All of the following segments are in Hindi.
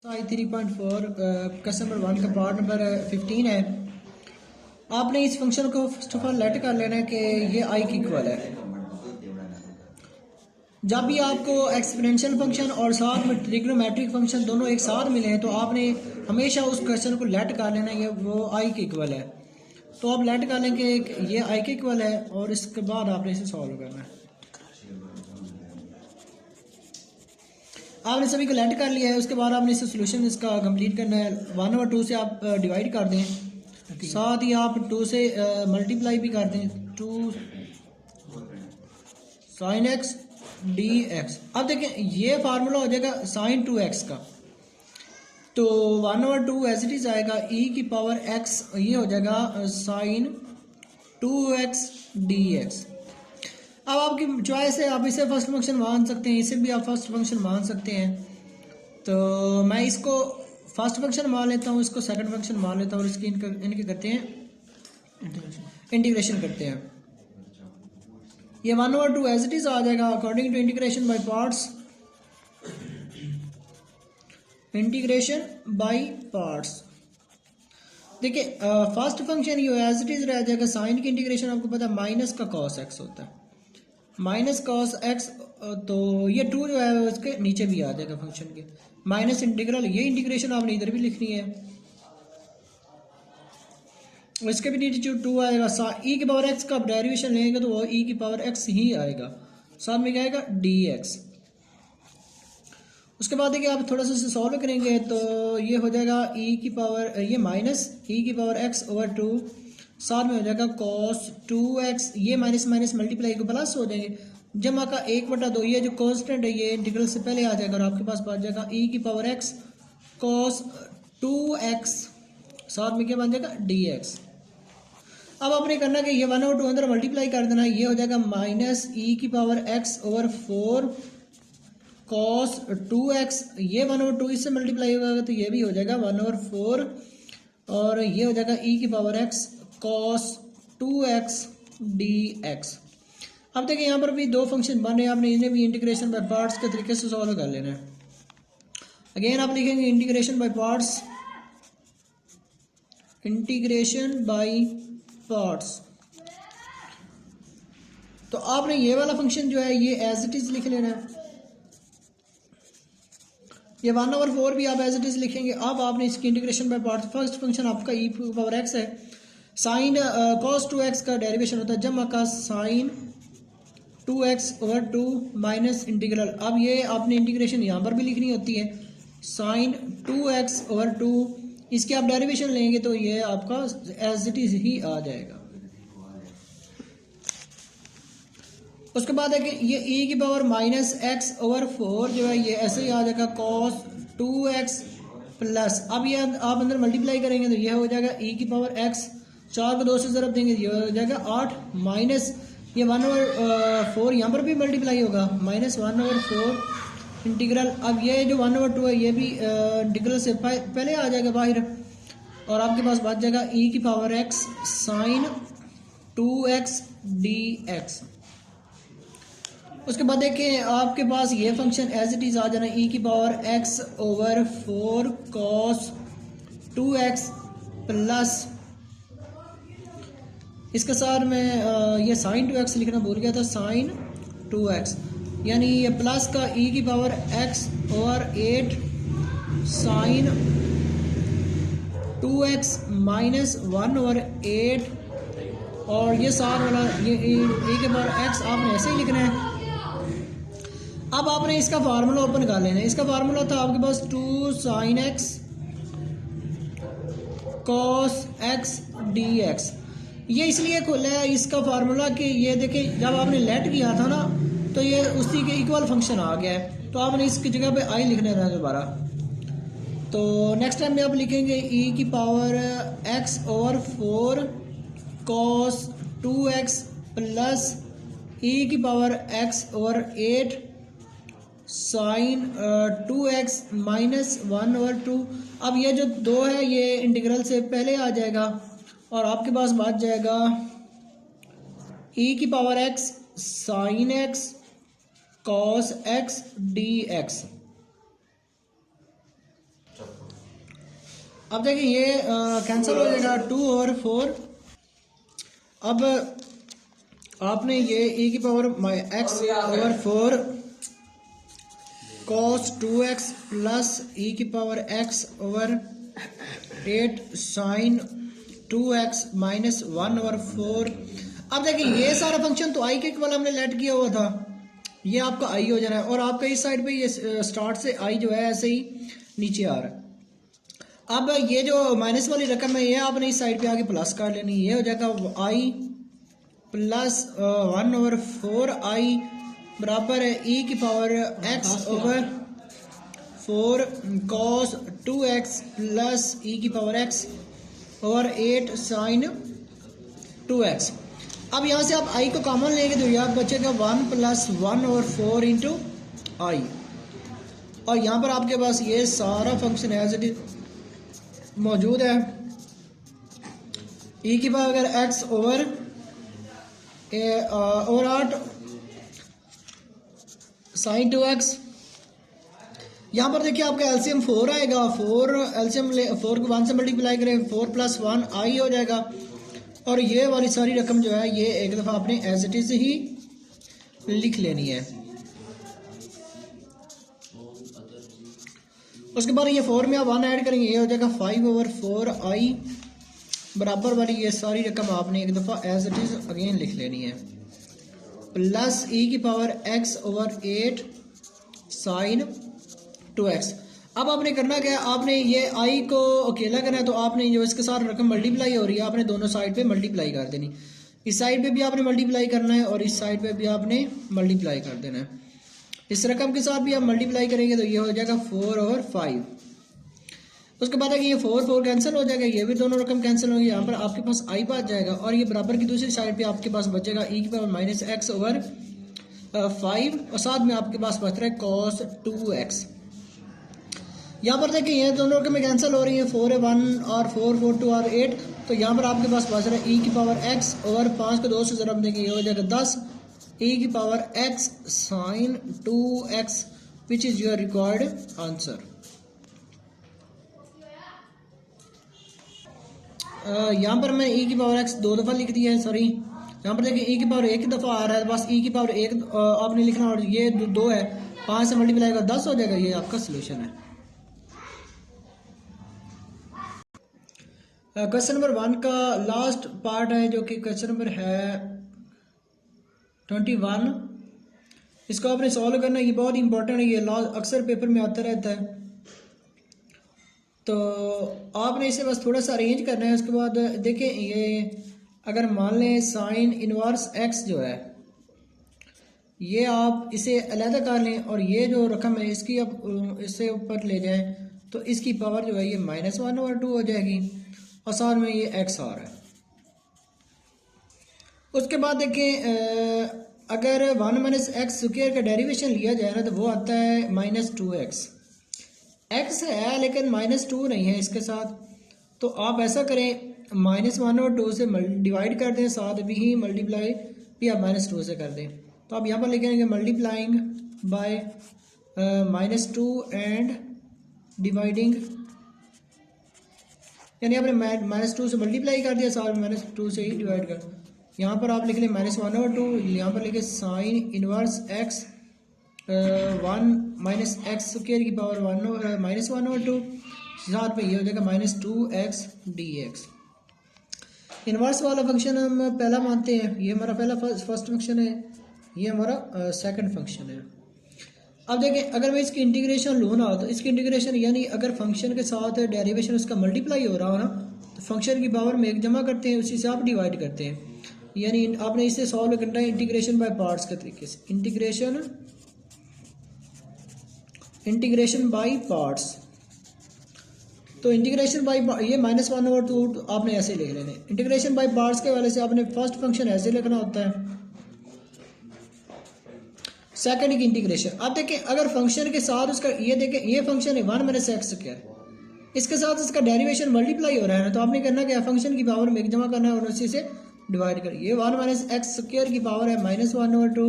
आई 3.4 क्वेश्चन नंबर 1 का पार्ट नंबर 15 है। आपने इस फंक्शन को फर्स्ट ऑफ ऑल लेट कर लेना है कि ये आई की इक्वल है। जब भी आपको एक्सपोनेंशियल फंक्शन और साथ में ट्रिग्नोमेट्रिक फंक्शन दोनों एक साथ मिले हैं तो आपने हमेशा उस क्वेश्चन को लेट कर लेना है, ये वो आई की इक्वल है। तो आप लेट कर लेंगे ये आई की इक्वल है और इसके बाद आपने इसे सॉल्व करना है। आपने सभी को लेट कर लिया है, उसके बाद आपने इसे सोल्यूशन इसका कंप्लीट करना है। 1 और 2 से आप डिवाइड कर दें, साथ ही आप 2 से मल्टीप्लाई भी कर दें। 2 साइन एक्स डी एक्स। अब देखें ये फार्मूला हो जाएगा साइन 2x का, तो 1 और 2 एज इट इज आएगा e की पावर x, ये हो जाएगा साइन 2x dx। अब आपकी चॉइस है, आप इसे फर्स्ट फंक्शन मान सकते हैं, इसे भी आप फर्स्ट फंक्शन मान सकते हैं। तो मैं इसको फर्स्ट फंक्शन मान लेता हूँ, इसको सेकंड फंक्शन मान लेता हूँ और इसकी इनके करते हैं इंटीग्रेशन करते हैं। ये 1 और 2 एज इट इज आ जाएगा according to integration by parts. Integration by parts देखिए फर्स्ट फंक्शन ये एज इट इज रह जाएगा। साइन की इंटीग्रेशन आपको पता है माइनस का कॉस एक्स होता है, माइनस कॉस एक्स, तो ये 2 जो है उसके नीचे भी आ जाएगा फंक्शन के। माइनस इंटीग्रल, ये इंटीग्रेशन आपने इधर भी लिखनी है, इसके भी नीचे 2 आएगा। ई की पावर एक्स का आप डेरिवेशन लेंगे तो वो ई की पावर एक्स ही आएगा, साथ में क्या आएगा डी एक्स। उसके बाद देखिए आप थोड़ा सा इसे सॉल्व करेंगे तो ये हो जाएगा ई की पावर, ये माइनस ई की पावर एक्स ओवर 2, साथ में हो जाएगा cos 2x, ये माइनस माइनस मल्टीप्लाई को प्लस हो जाएंगे, जमा का 1/2, ये जो कांस्टेंट है ये इंटीग्रल से पहले आ जाएगा और आपके पास बच जाएगा e की पावर x cos 2x, साथ में क्या बन जाएगा dx। अब आपने करना कि ये 1 और 2 अंदर मल्टीप्लाई कर देना, ये हो जाएगा माइनस e की power x over 4 cos 2x, ये 1 और 2 इससे मल्टीप्लाई होगा तो ये भी हो जाएगा 1 और 4, और ये हो जाएगा e की power x cos 2x dx। अब देखिए यहाँ पर भी 2 फंक्शन बन रहे हैं, आपने इन्हें भी इंटीग्रेशन बाय पार्ट्स के तरीके से सॉल्व कर लेना है। अगेन आप लिखेंगे integration by parts, integration by parts. तो आपने ये वाला फंक्शन जो है ये एज इट इज लिख लेना है, ये 1 ओवर 4 भी आप एज इट इज लिखेंगे। अब आपने इसकी integration by parts, first function आपका ई पावर एक्स है, साइन cos 2x का डेरिवेशन होता है जमा का sign 2x over 2 minus integral. अब ये आपने इंटीग्रेशन यहाँ पर भी लिखनी होती है, साइन 2x ओवर 2, इसके आप डेरिवेशन लेंगे तो ये आपका एज इट इज ही आ जाएगा। उसके बाद है कि ये e की पावर माइनस एक्स ओवर 4 जो है ये ऐसे ही आ जाएगा cos 2x प्लस, अब ये आप अंदर मल्टीप्लाई करेंगे तो ये हो जाएगा e की पावर x, 4 को 2 से ज़रब देंगे ये हो जाएगा 8, माइनस ये 1 ओवर 4 यहाँ पर भी मल्टीप्लाई होगा, माइनस 1 ओवर 4 इंटीग्रल। अब ये जो 1 ओवर 2 है ये भी इंटीग्रल से पहले आ जाएगा बाहर, और आपके पास बच जाएगा e की power x sign 2x dx। उसके बाद देखिए आपके पास ये फंक्शन एज इट इज आ जाना, e की power x over 4 cos 2x plus, इसके साथ में ये साइन 2x लिखना भूल गया था, साइन 2x, यानी ये प्लस का e की power x over 8 sine 2x minus 1 over 8, और ये साथ वाला ये e के पावर x आपने ऐसे ही लिखना है। अब आपने इसका फार्मूला ओपन कर लेना है, इसका फार्मूला था आपके पास 2 sign x cos x dx। ये इसलिए खोला है इसका फार्मूला कि ये देखिए जब आपने लेट किया था ना तो ये उसी के इक्वल फंक्शन आ गया है, तो आपने इसकी जगह पे आई लिखना है दोबारा। तो नेक्स्ट टाइम में आप लिखेंगे e की power x over 4 cos 2x plus e की power x over 8 sine 2x minus 1 over 2। अब ये जो 2 है ये इंटीग्रल से पहले आ जाएगा और आपके पास बच जाएगा e की power x sine x cos x dx। अब देखिए ये कैंसिल हो जाएगा 2 और 4। अब आपने ये e की power x over 4 cos 2x plus e की power x over 8 sin 2x minus 1 over 4। अब देखिए ये सारा फंक्शन तो i के इक्वल हमने लेट किया हुआ था, ये आपका i हो जाना है और आपका इस साइड पे ये स्टार्ट से i जो है ऐसे ही नीचे आ रहा है। अब ये जो माइनस वाली रकम है ये आपने इस साइड पे आके प्लस कर लेनी, ये हो जाएगा i प्लस 1 ओवर 4 i बराबर है e की power x over 4 cos 2x plus e की power x over 8 sin 2x। अब यहाँ से आप i को कॉमन लेंगे तो यहाँ बचेगा 1 प्लस 1 ओवर 4 इंटू आई, और यहाँ पर आपके पास ये सारा फंक्शन एज इट इज मौजूद है। e की पावर अगर x ओवर 8 sin 2x, यहाँ पर देखिए आपका एलसीएम 4 आएगा, 4 एलसीएम 4 को 1 से मल्टीप्लाई करें 4 प्लस 1 i हो जाएगा, और ये वाली सारी रकम जो है ये एक दफ़ा आपने एज इट इज़ ही लिख लेनी है। उसके बाद ये 4 में आप 1 ऐड करेंगे, ये हो जाएगा 5 ओवर 4 i बराबर वाली ये सारी रकम आपने एक दफ़ा एज इट इज़ अगेन लिख लेनी है, प्लस e की power x over 8 sine 2x। अब आपने करना क्या है, आपने ये i को अकेला करना है तो आपने जो इसके साथ रकम मल्टीप्लाई हो रही है आपने दोनों साइड पे मल्टीप्लाई कर देनी, इस साइड पे भी आपने मल्टीप्लाई करना है और इस साइड पे भी आपने मल्टीप्लाई कर देना है। इस रकम के साथ भी आप मल्टीप्लाई करेंगे तो ये हो जाएगा 4 ओवर 5। उसके बाद है कि ये 4 4 कैंसिल हो जाएगा, ये भी दोनों रकम कैंसिल होंगी, यहाँ पर आपके पास i बच जाएगा और ये बराबर की दूसरी साइड पे आपके पास बचेगा e की पावर माइनस x ओवर 5 और साथ में आपके पास बच रहा है cos 2x। यहाँ पर देखिए ये दोनों रकमें कैंसिल हो रही हैं, 4 है 1 और 4 4 2 और 8, तो यहाँ पर आपके पास बच रहा है e की पावर x ओवर 5 को 2 से ज़रब देंगे, ये हो जाएगा 10 e की power x sin 2x which is your required answer. यहाँ पर मैं e की पावर x 2 दफ़ा लिख दिया है, सॉरी यहाँ पर देखिए e की पावर 1 दफ़ा आ रहा है, बस e की पावर 1 आपने लिखना और ये 2 है, 5 से मल्टीप्लाई का 10 हो जाएगा, ये आपका सोल्यूशन है। क्वेश्चन नंबर 1 का लास्ट पार्ट है जो कि क्वेश्चन नंबर है 21, इसको आपने सॉल्व करना है, ये बहुत इंपॉर्टेंट है, ये अक्सर पेपर में आता रहता है, तो आपने इसे बस थोड़ा सा अरेंज करना है। उसके बाद देखिए ये अगर मान लें साइन इनवर्स x जो है ये आप इसे अलहदा कर लें और ये जो रकम है इसकी आप इससे ऊपर ले जाएं तो इसकी पावर जो है ये -1 ओवर 2 हो जाएगी और साथ में ये x आ रहा है। उसके बाद देखें अगर 1 माइनस एक्स स्क्वायर का डेरिवेशन लिया जाए ना तो वो आता है -2x। x है लेकिन -2 नहीं है इसके साथ, तो आप ऐसा करें -1 और 2 से डिवाइड कर दें, साथ भी ही मल्टीप्लाई भी आप -2 से कर दें, तो आप यहाँ पर लिखेंगे मल्टीप्लाइंग बाय -2 एंड डिवाइडिंग, यानी आपने -2 से मल्टीप्लाई कर दिया, साथ में -2 से ही डिवाइड कर। यहाँ पर आप लिख लें -1 और 2, यहाँ पर लिखे sign inverse x 1 minus x square की पावर -1 और 2, साथ में ये हो जाएगा -2x dx। इनवर्स वाला फंक्शन हम पहला मानते हैं, ये हमारा पहला फर्स्ट फंक्शन है, ये हमारा सेकंड फंक्शन है। अब देखें अगर मैं इसकी इंटीग्रेशन लूँ ना तो इसकी इंटीग्रेशन यानी अगर फंक्शन के साथ डेरिवेशन उसका मल्टीप्लाई हो रहा हो ना तो फंक्शन की पावर में एक जमा करते हैं, उसी से आप डिवाइड करते हैं, यानी आपने इसे सॉल्व करना है इंटीग्रेशन बाय पार्ट्स के तरीके से, इंटीग्रेशन बाय पार्ट्स। तो इंटीग्रेशन बाय ये -1 और 2 आपने ऐसे लिख लेने, इंटीग्रेशन बाय पार्ट्स के वाले से आपने फर्स्ट फंक्शन ऐसे लिखना होता है, सेकंड की इंटीग्रेशन। अब देखें अगर फंक्शन के साथ उसका ये देखें ये फंक्शन है 1 माइनस एक्स स्क्वायर, इसके साथ इसका डेरिवेशन मल्टीप्लाई हो रहा है ना, तो आपने करना क्या फंक्शन की पावर में एक जमा करना है और उसी से डिवाइड कर। ये 1 माइनस एक्स स्क्वायर की पावर है -1 और 2,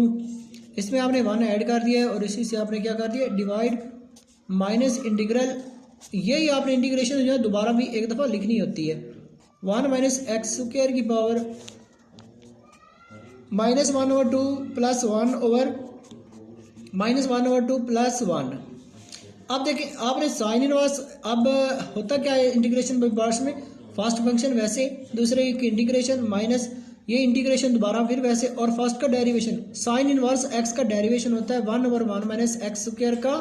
इसमें आपने 1 ऐड कर दिया है और इसी से आपने क्या कर दिया डिवाइड, माइनस इंटीग्रल यही आपने इंटीग्रेशन जो है दोबारा भी एक दफ़ा लिखनी होती है। 1 माइनस एक्स स्क्वायर की पावर -1/2 प्लस 1 ओवर -1/2 प्लस 1। अब देखें आपने साइन इनवर्स, अब होता क्या है इंटीग्रेशन बाय पार्ट्स में, फर्स्ट फंक्शन वैसे, दूसरे की इंटीग्रेशन माइनस ये इंटीग्रेशन दोबारा फिर वैसे, और फर्स्ट का डेरिवेशन साइन इनवर्स एक्स का डेरिवेशन होता है 1/1 माइनस एक्स स्क्वायर का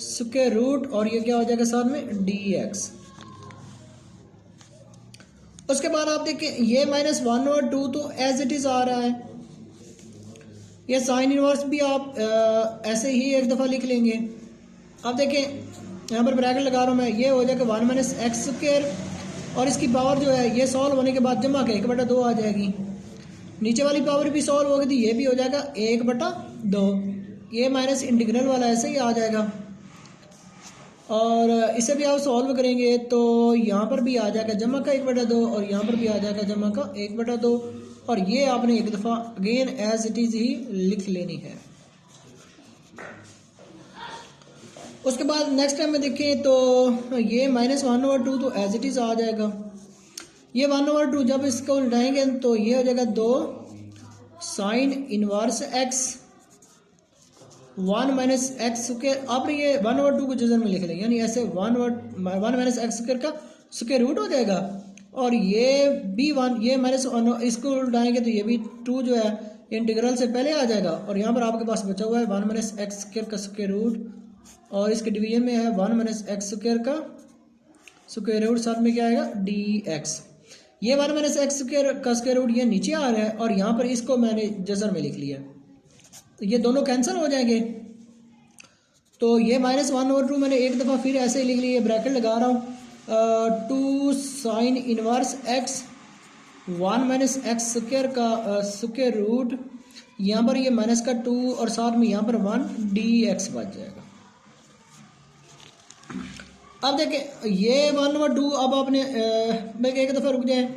स्क्वायर रूट, और ये क्या हो जाएगा साथ में dx। उसके बाद आप देखें ये -1/2 तो एज इट इज आ रहा है, ये साइन इनवर्स भी आप ऐसे ही एक दफ़ा लिख लेंगे। अब देखें यहाँ पर ब्रैकेट लगा रहा हूँ मैं, ये हो जाएगा 1 माइनस एक्स स्क्वायर, और इसकी पावर जो है ये सॉल्व होने के बाद जमा के 1/2 आ जाएगी। नीचे वाली पावर भी सॉल्व होगी तो ये भी हो जाएगा 1/2। ये माइनस इंटीग्रल वाला ऐसे ही आ जाएगा, और इसे भी आप सॉल्व करेंगे तो यहाँ पर भी आ जाएगा जमा का 1/2, और यहाँ पर भी आ जाएगा जमा का 1/2, और ये आपने एक दफ़ा अगेन एज इट इज़ ही लिख लेनी है। उसके बाद नेक्स्ट टाइम में देखें तो ये -1/2 तो एज इट इज़ आ जाएगा। ये 1/2 जब इसको उल्टाएंगे तो ये हो जाएगा 2 sign inverse x 1 minus x square. आपने ये 1/2 को जजर में लिख लें, यानी ऐसे 1 माइनस एक्स स्क्वायर का स्क्वायर रूट हो जाएगा, और ये भी 1, ये -1 इसको उल्टाएंगे तो ये भी 2 जो है इंटीग्रल से पहले आ जाएगा, और यहाँ पर आपके पास बचा हुआ है 1 माइनस एक्स स्क्वायर का स्क्वायर रूट, और इसके डिवीजन में है 1 माइनस एक्स स्क्वायर का स्क्वायर रूट, साथ में क्या आएगा dx। ये 1 माइनस एक्स स्क्वायर का स्क्वायर रूट ये नीचे आ रहा है, और यहाँ पर इसको मैंने जजर में लिख लिया, तो ये दोनों कैंसिल हो जाएंगे। तो ये -1/2 मैंने एक दफ़ा फिर ऐसे ही लिख लिया, ब्रैकेट लगा रहा हूँ 2 sign inverse x 1 minus x square का स्क्वायर रूट, यहाँ पर ये माइनस का 2 और साथ में यहाँ पर 1 dx बच जाएगा। अब देखें ये 1/2, अब आपने मैं एक दफ़ा रुक जाए,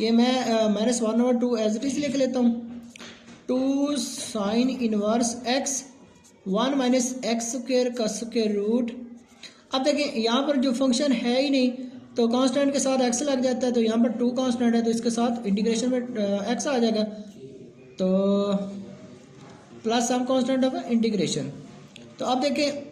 ये मैं -1/2 एज इट इज़ लिख लेता हूँ। 2 sign inverse x 1 minus x square का स्क्वायर रूट। अब देखें यहाँ पर जो फंक्शन है ही नहीं, तो कांस्टेंट के साथ एक्स लग जाता है, तो यहाँ पर 2 कांस्टेंट है तो इसके साथ इंटीग्रेशन में एक्स आ जाएगा, तो plus some constant of integration. तो अब देखें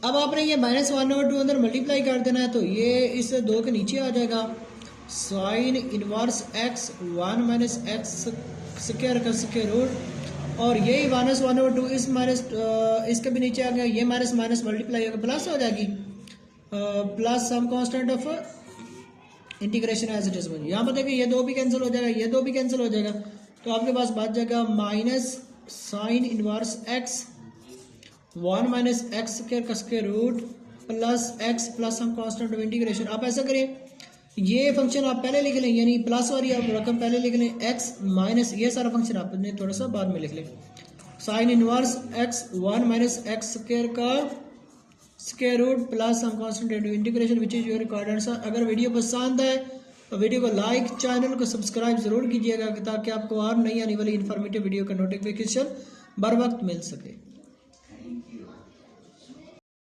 अब आपने ये -1/2 अंदर मल्टीप्लाई कर देना है, तो ये इस 2 के नीचे आ जाएगा sign inverse x 1 minus x square का स्क्वायर रूट, और यही -1/2 इस माइनस इसके भी नीचे आ गया, ये माइनस माइनस मल्टीप्लाई होकर प्लस हो जाएगी, plus some constant of integration as it is. यहाँ पर देखिए ये 2 भी कैंसिल हो जाएगा, ये 2 भी कैंसिल हो जाएगा, तो आपके पास बच जाएगा minus sine inverse x 1 minus x square का square root plus x plus some constant of integration. आप ऐसा करें, ये फंक्शन आप पहले लिख लें, यानी प्लस वाली आप रकम पहले लिख लें, x माइनस ये सारा फंक्शन आपने थोड़ा सा बाद में लिख लें, sine inverse x 1 minus x square का square root plus some constant of integration which is your required answer. अगर वीडियो पसंद है तो वीडियो को लाइक, चैनल को सब्सक्राइब ज़रूर कीजिएगा ताकि आपको और नई आने वाली इन्फॉर्मेटिव वीडियो का नोटिफिकेशन बर वक्त मिल सके।